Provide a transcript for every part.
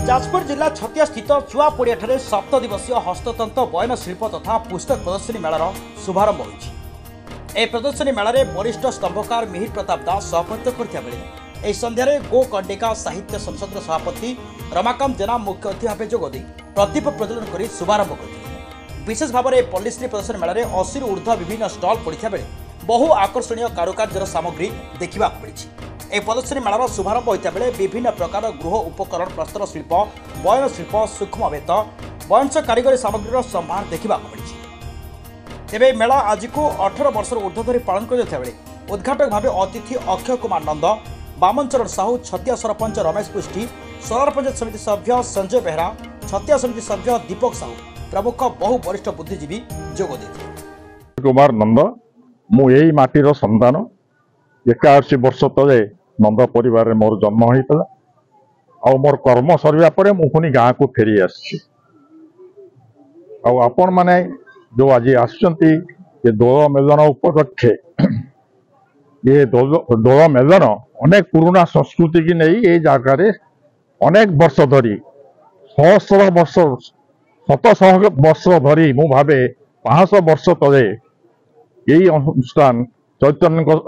जाजपुर जिला छतिया स्थित चुआ पड़िया 7 दिवसीय हस्ततंत्र बयन शिल्प तथा पुस्तक प्रदर्शनी मेलार शुभारंभ होइछि। प्रदर्शनी मेलार वरिष्ठ स्तंभकार मिहिर प्रताप दास सभापतित्व करथिया बेले सन्ध्यारे गो कंडिका साहित्य संसद सभापति रमाकांत जेना मुख्य अतिथि भाव जोगदे प्रदीप प्रज्वलन कर शुभारंभ करथिले। विशेष भाव में पल्लीश्री प्रदर्शनी मेलार 80 रु ऊर्ध्व विभिन्न स्टल पड़िथिया बेले बहु आकर्षणीय कारुकार्यर सामग्री देखा मिली। एक प्रदर्शनी मेलार शुभारंभ होता बेले विभिन्न प्रकार गृह उपकरण प्रस्तर शिल्प बयन शिल्प सूक्ष्म बेत वंश कारीगरी सामग्री संभार देखा मिली। तेरे मेला आज को 18 वर्ष ऊर्ध्व धरी पालन कर उद्घाटक भाव अतिथि अक्षय कुमार नंद, बामनचरण साहू, छतिया सरपंच रमेश पुष्टि, सोनार पंचायत समिति सभ्य संजय बेहरा, छतिया समिति सभ्य दीपक साहू प्रमुख बहु वरिष्ठ बुद्धिजीवी जोग देते। कुमार नंद मु यही माटीर संतान 81 वर्ष तले नंद परिवार मोर जन्म होता आ मोर कर्म सरवा पर मुझे गाँ को फेरी आसी आपण मैंने जो आज आसुँचे दोल मेलन उपलक्षे ये दोल मेलन अनेक पुराना संस्कृति की नहीं ये जगार अनेक वर्ष धरी सहस्र वर्ष 700 वर्ष धरी मु भावे 500 वर्ष तले यही अनुष्ठान चैतन्य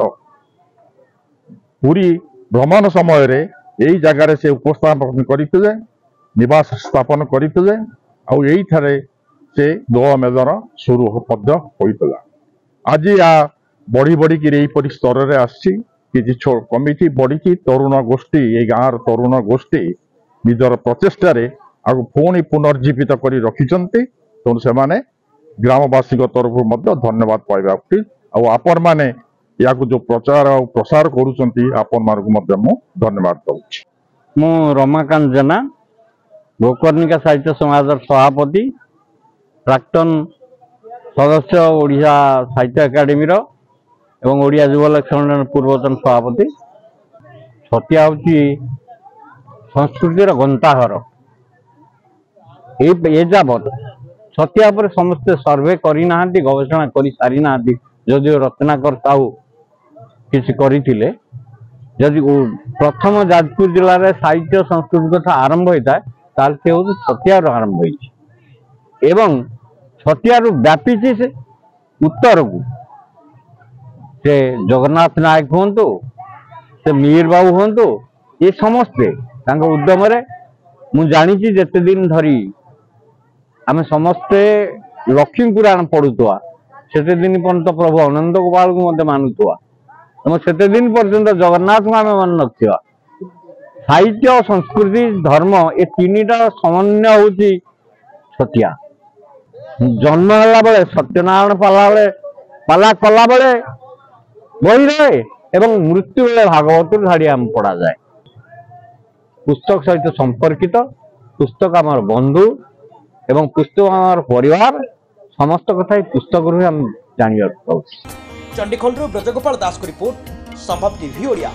पूरी भ्रमण समय रे यही जगार से उपस्थापन करते निवास स्थापन करते यही ठारे से दोल मेलन शुरू होता। आज आ बढ़ी बढ़ी कि स्तर में आसी कमिटी बढ़ी तरुण गोष्ठी ये गाँव तरुण गोष्ठी निजर प्रचेषार आगे पुणी पुनर्जीवित कर रखिंट तेणु से ग्रामवासी तरफ धन्यवाद पाइबा उचित। आपण मैंने या जो प्रचार और प्रसार करुँच धन्यवाद दूसरी। मु रमाकांत जेना गोकर्णिका साहित्य समाज सभापति प्राक्तन सदस्य ओडिशा साहित्य एकाडेमी एवं ओडिया युवा लक्षण पूर्वतन सभापति। छतिया हूँ संस्कृतिर गंताघर ये जाबत छतिया पर समस्ते सर्वे करना गवेषणा कर सारी ना जदि रत्नाकर साहू किसी करथिले जदि प्रथम जाजपुर जिले में साहित्य संस्कृति कथा आरंभ होता है से हूँ छतियार आरंभ हो छतियार व्यापी से उत्तर को से जगन्नाथ नायक हूँ से मिहिर बाबू हूँ ये समस्ते उद्यम मुझे जानी जिते दिन धरी आम समस्ते लक्ष्मी पुराण पढ़ुवा से दिन पर्यंत प्रभु आनंद गोपाल को मत मानुवा से दिन पर्यंत जगन्नाथ को आम मान रखा। साहित्य और संस्कृति धर्म ये तीनटा समन्वय हूँ छतिया। जन्म है बेले सत्यनारायण पाला कला बेले बही रहे एवं मृत्यु बेले भागवत झाड़ी आम पढ़ा जाए। पुस्तक सहित संपर्कित पुस्तक आम बंधु एवं पुस्तक आम परिवार समस्त कथा पुस्तक हम जानिया पाऊँ। चंडीखोलू ब्रजगोपाल दास को रिपोर्ट संभव टीवी ओडिया।